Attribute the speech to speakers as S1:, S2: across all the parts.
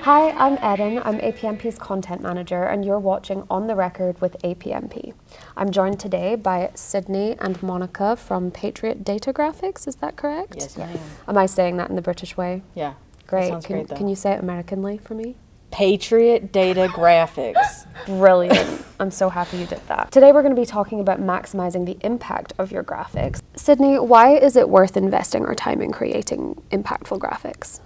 S1: Hi, I'm Erin. I'm APMP's content manager, and you're watching On the Record with APMP. I'm joined today by Sydney and Monika from Patriot Data Graphics. Is that correct?
S2: Yes, ma'am.
S1: Am I saying that in the British way?
S2: Yeah.
S1: Great.
S2: That sounds great, though.
S1: Can you say it Americanly for me?
S2: Patriot Data Graphics.
S1: Brilliant. I'm so happy you did that. Today we're going to be talking about maximizing the impact of your graphics. Sydney, why is it worth investing our time in creating impactful graphics?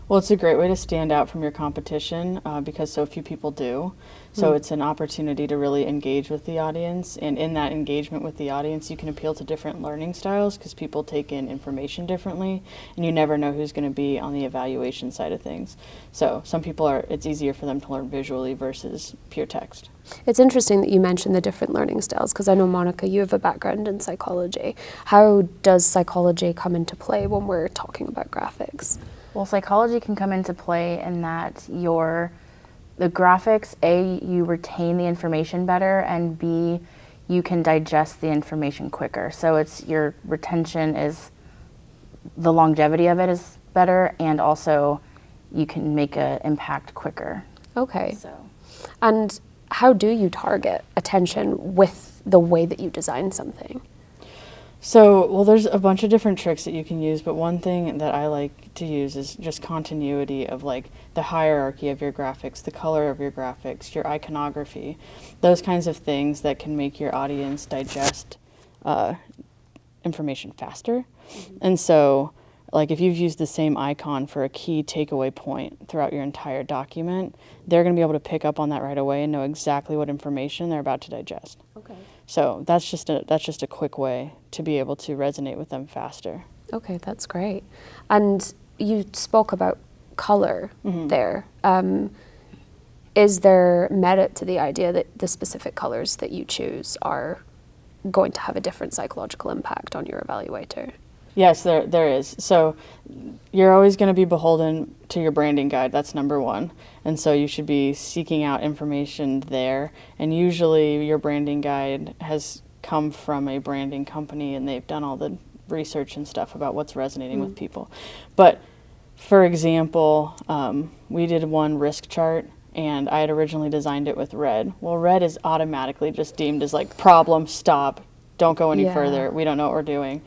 S2: Well, it's a great way to stand out from your competition because so few people do. So it's an opportunity to really engage with the audience. And in that engagement with the audience, you can appeal to different learning styles because people take in information differently. And you never know who's going to be on the evaluation side of things. So some people it's easier for them to learn visually versus pure text.
S1: It's interesting that you mentioned the different learning styles because I know, Monika, you have a background in psychology. How does psychology come into play when we're talking about graphics?
S3: Well, psychology can come into play in that the graphics, A, you retain the information better, and B, you can digest the information quicker. So your retention is, the longevity of it is better, and also you can make an impact quicker.
S1: Okay.
S3: So.
S1: And how do you target attention with the way that you design something?
S2: So, well, there's a bunch of different tricks that you can use, but one thing that I like to use is just continuity of like the hierarchy of your graphics, the color of your graphics, your iconography, those kinds of things that can make your audience digest information faster. Mm-hmm. And so, like if you've used the same icon for a key takeaway point throughout your entire document, they're going to be able to pick up on that right away and know exactly what information they're about to digest.
S1: Okay.
S2: So that's just a quick way to be able to resonate with them faster.
S1: Okay, that's great. And you spoke about color there. Is there merit to the idea that the specific colors that you choose are going to have a different psychological impact on your evaluator?
S2: Yes, there is. So you're always going to be beholden to your branding guide. That's number one. And so you should be seeking out information there. And usually your branding guide has come from a branding company and they've done all the research and stuff about what's resonating with people. But for example, we did one risk chart and I had originally designed it with red. Well, red is automatically just deemed as like problem, stop, don't go any further, we don't know what we're doing.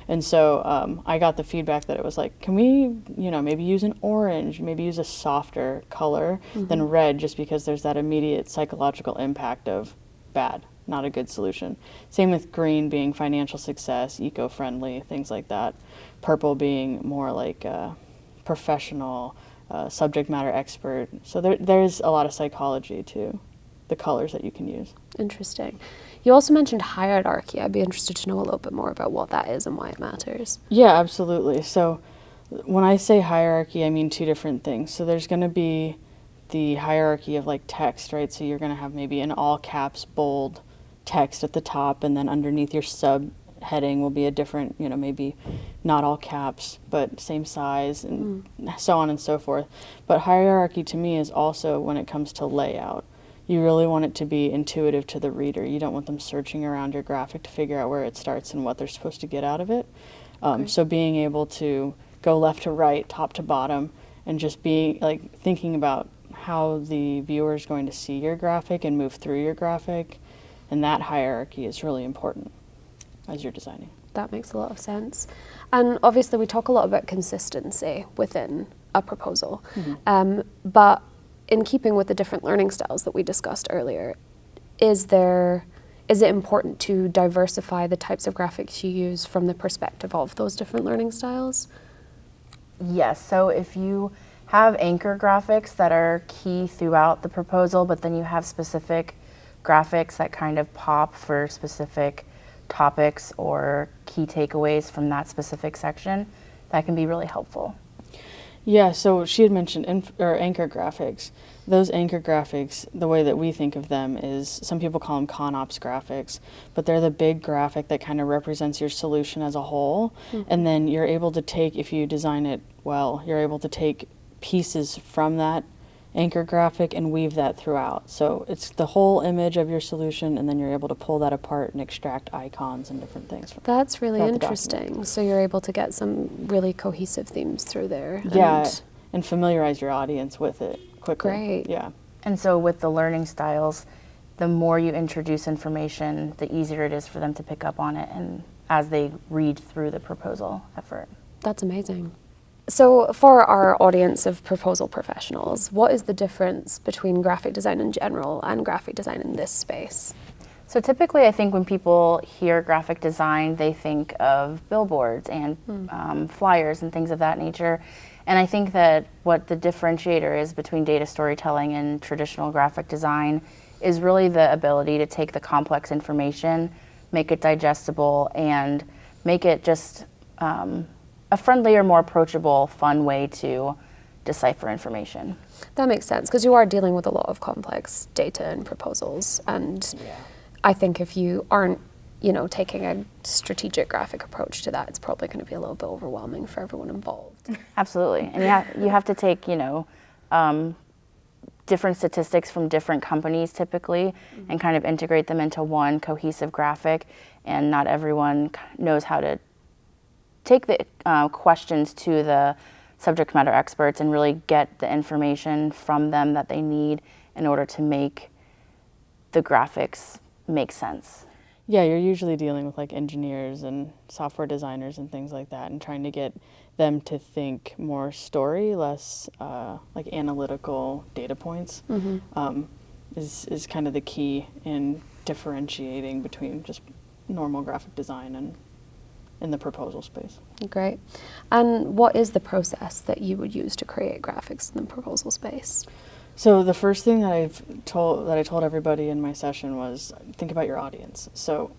S2: And so I got the feedback that it was like, can we, maybe use an orange, maybe use a softer color than red, just because there's that immediate psychological impact of bad, not a good solution. Same with green being financial success, eco-friendly, things like that. Purple being more like professional, subject matter expert. So there's a lot of psychology to the colors that you can use.
S1: Interesting. You also mentioned hierarchy. I'd be interested to know a little bit more about what that is and why it matters.
S2: Yeah, absolutely. So when I say hierarchy, I mean two different things. So there's going to be the hierarchy of like text, right? So you're going to have maybe an all caps bold text at the top, and then underneath your subheading will be a different, maybe not all caps, but same size, and so on and so forth. But hierarchy to me is also when it comes to layout. You really want it to be intuitive to the reader. You don't want them searching around your graphic to figure out where it starts and what they're supposed to get out of it. So being able to go left to right, top to bottom, and just be like thinking about how the viewer is going to see your graphic and move through your graphic, and that hierarchy is really important as you're designing.
S1: That makes a lot of sense. And obviously we talk a lot about consistency within a proposal, but in keeping with the different learning styles that we discussed earlier, is it important to diversify the types of graphics you use from the perspective of those different learning styles?
S3: Yes, so if you have anchor graphics that are key throughout the proposal, but then you have specific graphics that kind of pop for specific topics or key takeaways from that specific section, that can be really helpful.
S2: Yeah, so she had mentioned anchor graphics. Those anchor graphics, the way that we think of them is, some people call them ConOps graphics, but they're the big graphic that kind of represents your solution as a whole. And then you're able to take, if you design it well, you're able to take pieces from that anchor graphic and weave that throughout. So it's the whole image of your solution, and then you're able to pull that apart and extract icons and different things.
S1: That's really interesting. So you're able to get some really cohesive themes through there.
S2: Yeah, and familiarize your audience with it. quickly.
S1: Great.
S2: Yeah.
S3: And so with the learning styles, the more you introduce information, the easier it is for them to pick up on it and as they read through the proposal effort.
S1: That's amazing. So for our audience of proposal professionals, what is the difference between graphic design in general and graphic design in this space?
S3: So typically I think when people hear graphic design, they think of billboards and flyers and things of that nature. And I think that what the differentiator is between data storytelling and traditional graphic design is really the ability to take the complex information, make it digestible, and make it just a friendlier, more approachable, fun way to decipher information.
S1: That makes sense, because you are dealing with a lot of complex data and proposals, and I think if you aren't, taking a strategic graphic approach to that, it's probably going to be a little bit overwhelming for everyone involved.
S3: Absolutely, and you have to take, different statistics from different companies typically, and kind of integrate them into one cohesive graphic, and not everyone knows how to take the questions to the subject matter experts and really get the information from them that they need in order to make the graphics make sense.
S2: Yeah, you're usually dealing with like engineers and software designers and things like that, and trying to get them to think more story, less like analytical data points, is kind of the key in differentiating between just normal graphic design and in the proposal space.
S1: Great. And what is the process that you would use to create graphics in the proposal space?
S2: So the first thing that I told everybody in my session was think about your audience. So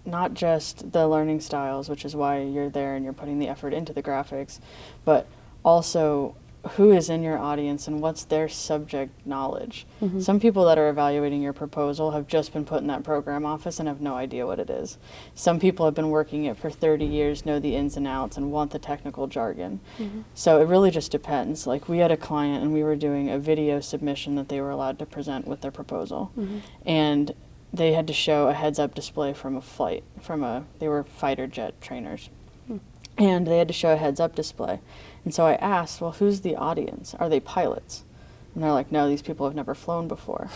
S2: not just the learning styles, which is why you're there and you're putting the effort into the graphics, but also who is in your audience and what's their subject knowledge. Some people that are evaluating your proposal have just been put in that program office and have no idea what it is. Some people have been working it for 30 years, know the ins and outs, and want the technical jargon. So it really just depends. Like we had a client and we were doing a video submission that they were allowed to present with their proposal. And they had to show a heads-up display from a flight, they were fighter jet trainers. And they had to show a heads-up display. And so I asked, well, who's the audience? Are they pilots? And they're like, no, these people have never flown before.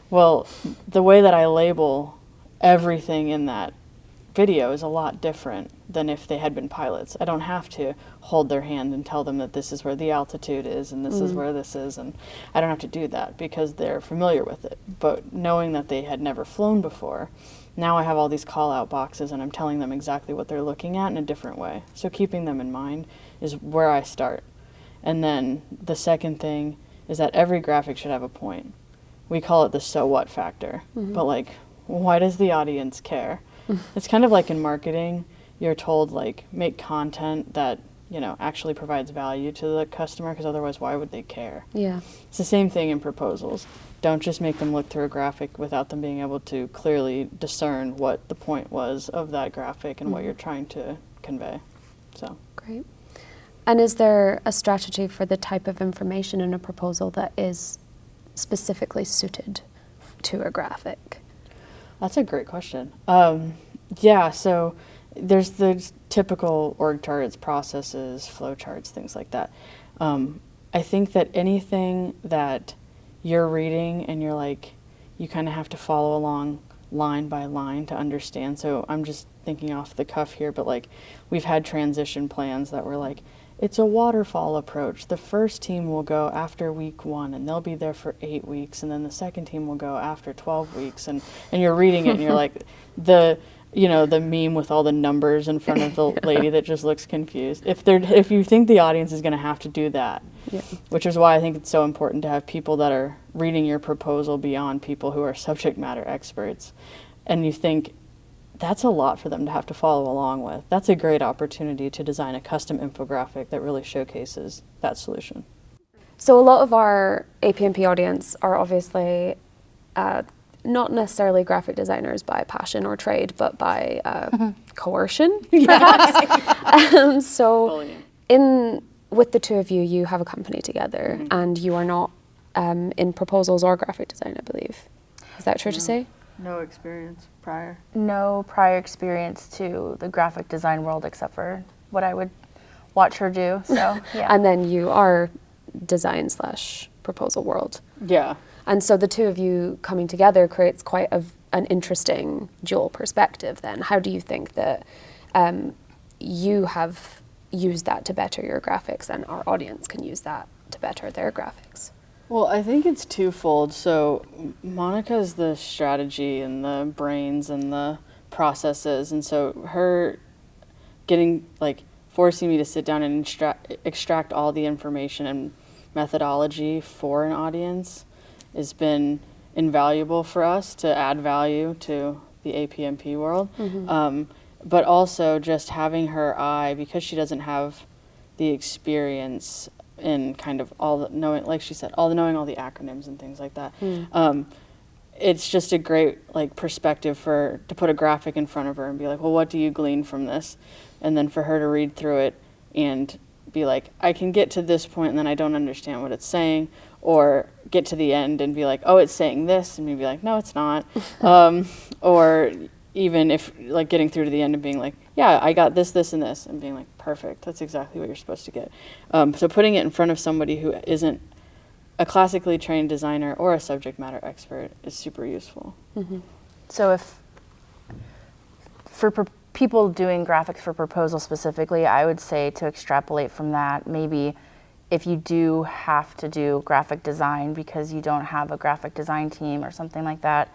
S2: Well, the way that I label everything in that video is a lot different than if they had been pilots. I don't have to hold their hand and tell them that this is where the altitude is and this is where this is, and I don't have to do that because they're familiar with it. But knowing that they had never flown before, now I have all these call-out boxes and I'm telling them exactly what they're looking at in a different way. So keeping them in mind is where I start. And then the second thing is that every graphic should have a point. We call it the so what factor, but like, why does the audience care? It's kind of like in marketing, you're told like, make content that, actually provides value to the customer, because otherwise why would they care?
S1: Yeah.
S2: It's the same thing in proposals. Don't just make them look through a graphic without them being able to clearly discern what the point was of that graphic and what you're trying to convey. So
S1: Great. And is there a strategy for the type of information in a proposal that is specifically suited to a graphic?
S2: That's a great question. Yeah, so there's the typical org charts, processes, flow charts, things like that. I think that anything that you're reading and you're like, you kind of have to follow along line by line to understand. So I'm just thinking off the cuff here, but like we've had transition plans that were like, it's a waterfall approach. The first team will go after week 1 and they'll be there for 8 weeks, and then the second team will go after 12 weeks. And you're reading it and you're like, the meme with all the numbers in front of the lady that just looks confused. If you think the audience is going to have to do that, which is why I think it's so important to have people that are reading your proposal beyond people who are subject matter experts, and you think that's a lot for them to have to follow along with. That's a great opportunity to design a custom infographic that really showcases that solution.
S1: So a lot of our APMP audience are obviously not necessarily graphic designers by passion or trade, but by coercion, perhaps. So with the two of you, you have a company together, and you are not in proposals or graphic design, I believe. Is that true to say?
S2: No experience prior?
S3: No prior experience to the graphic design world except for what I would watch her do. So yeah.
S1: And then you are design / proposal world.
S2: Yeah.
S1: And so the two of you coming together creates quite an interesting dual perspective then. How do you think that you have used that to better your graphics and our audience can use that to better their graphics?
S2: Well, I think it's twofold. So Monica's the strategy and the brains and the processes. And so her getting, like, forcing me to sit down and extract all the information and methodology for an audience has been invaluable for us to add value to the APMP world. But also just having her eye, because she doesn't have the experience in kind of all the knowing, like she said, knowing all the acronyms and things like that. It's just a great, like, perspective to put a graphic in front of her and be like, well, what do you glean from this? And then for her to read through it and be like, I can get to this point and then I don't understand what it's saying, or get to the end and be like, oh, it's saying this, and maybe like, no, it's not. Or even if, like, getting through to the end and being like, yeah, I got this, this, and this, and being like, perfect, that's exactly what you're supposed to get. So putting it in front of somebody who isn't a classically trained designer or a subject matter expert is super useful.
S3: So if, for people doing graphics for proposal specifically, I would say to extrapolate from that, maybe if you do have to do graphic design because you don't have a graphic design team or something like that,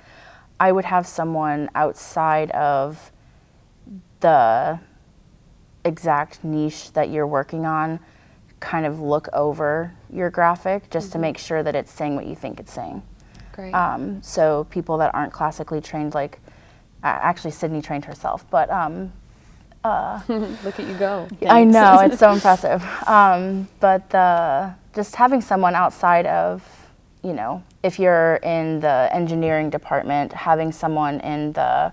S3: I would have someone outside of the exact niche that you're working on kind of look over your graphic just to make sure that it's saying what you think it's saying.
S1: Great.
S3: So people that aren't classically trained, like actually Sydney trained herself, but
S1: Look at you go.
S3: I know, it's so impressive. But just having someone outside of, you know, if you're in the engineering department, having someone in the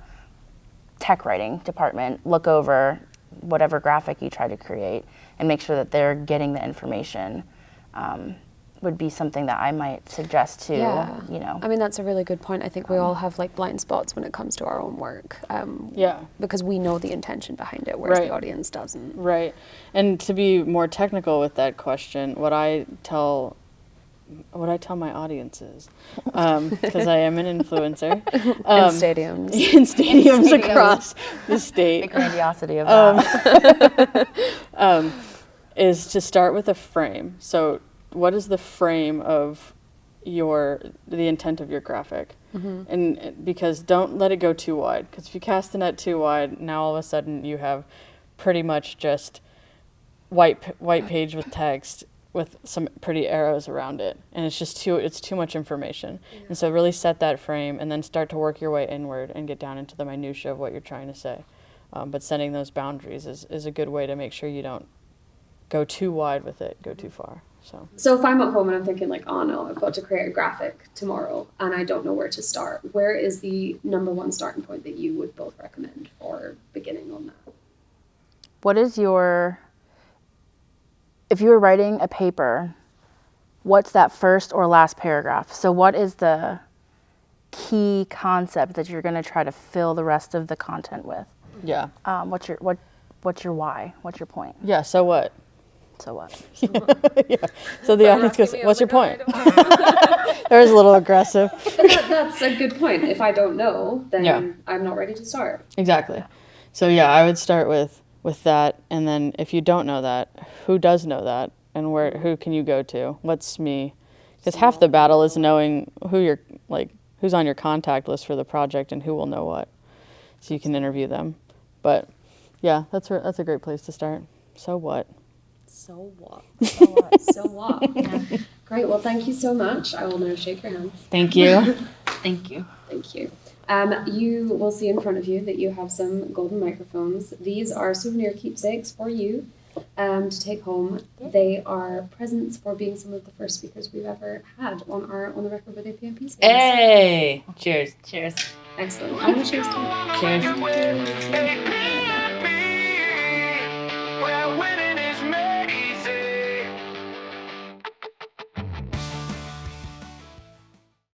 S3: tech writing department look over whatever graphic you try to create and make sure that they're getting the information would be something that I might suggest to, you know.
S1: I mean, that's a really good point. I think we all have, like, blind spots when it comes to our own work. Because we know the intention behind it, whereas the audience doesn't.
S2: Right. And to be more technical with that question, what I tell my audiences, because I am an influencer.
S1: In
S2: stadiums across the state.
S3: The grandiosity of that.
S2: Is to start with a frame. So what is the frame of the intent of your graphic? And because don't let it go too wide, because if you cast the net too wide, now all of a sudden you have pretty much just white page with text with some pretty arrows around it, and it's too much information. And so really set that frame and then start to work your way inward and get down into the minutia of what you're trying to say. But setting those boundaries is a good way to make sure you don't go too wide with it, go too far.
S1: So if I'm at home and I'm thinking, like, oh no, I've got to create a graphic tomorrow and I don't know where to start, where is the number one starting point that you would both recommend for beginning on that?
S3: What is if you were writing a paper, what's that first or last paragraph? So what is the key concept that you're going to try to fill the rest of the content with?
S2: Yeah.
S3: What's your why? What's your point?
S2: Yeah, so what?
S3: So what?
S2: Yeah. So the audience goes, what's your point? That was a little aggressive.
S1: That's a good point. If I don't know, then I'm not ready to start.
S2: Exactly. So yeah, I would start with that, and then if you don't know that, who does know that, and who can you go to? What's me? Because half the battle is knowing who's on your contact list for the project and who will know what, so you can interview them. But yeah, that's a great place to start. So what?
S1: So what? So what? So what? Yeah. Great. Well, thank you so much. I will now shake your hands.
S2: Thank you.
S3: Thank you.
S1: Thank you. You will see in front of you that you have some golden microphones. These are souvenir keepsakes for you to take home. They are presents for being some of the first speakers we've ever had on the record with APMP skills.
S4: Hey! Cheers. Cheers.
S1: Excellent. I'm going to cheers to you.
S4: Cheers.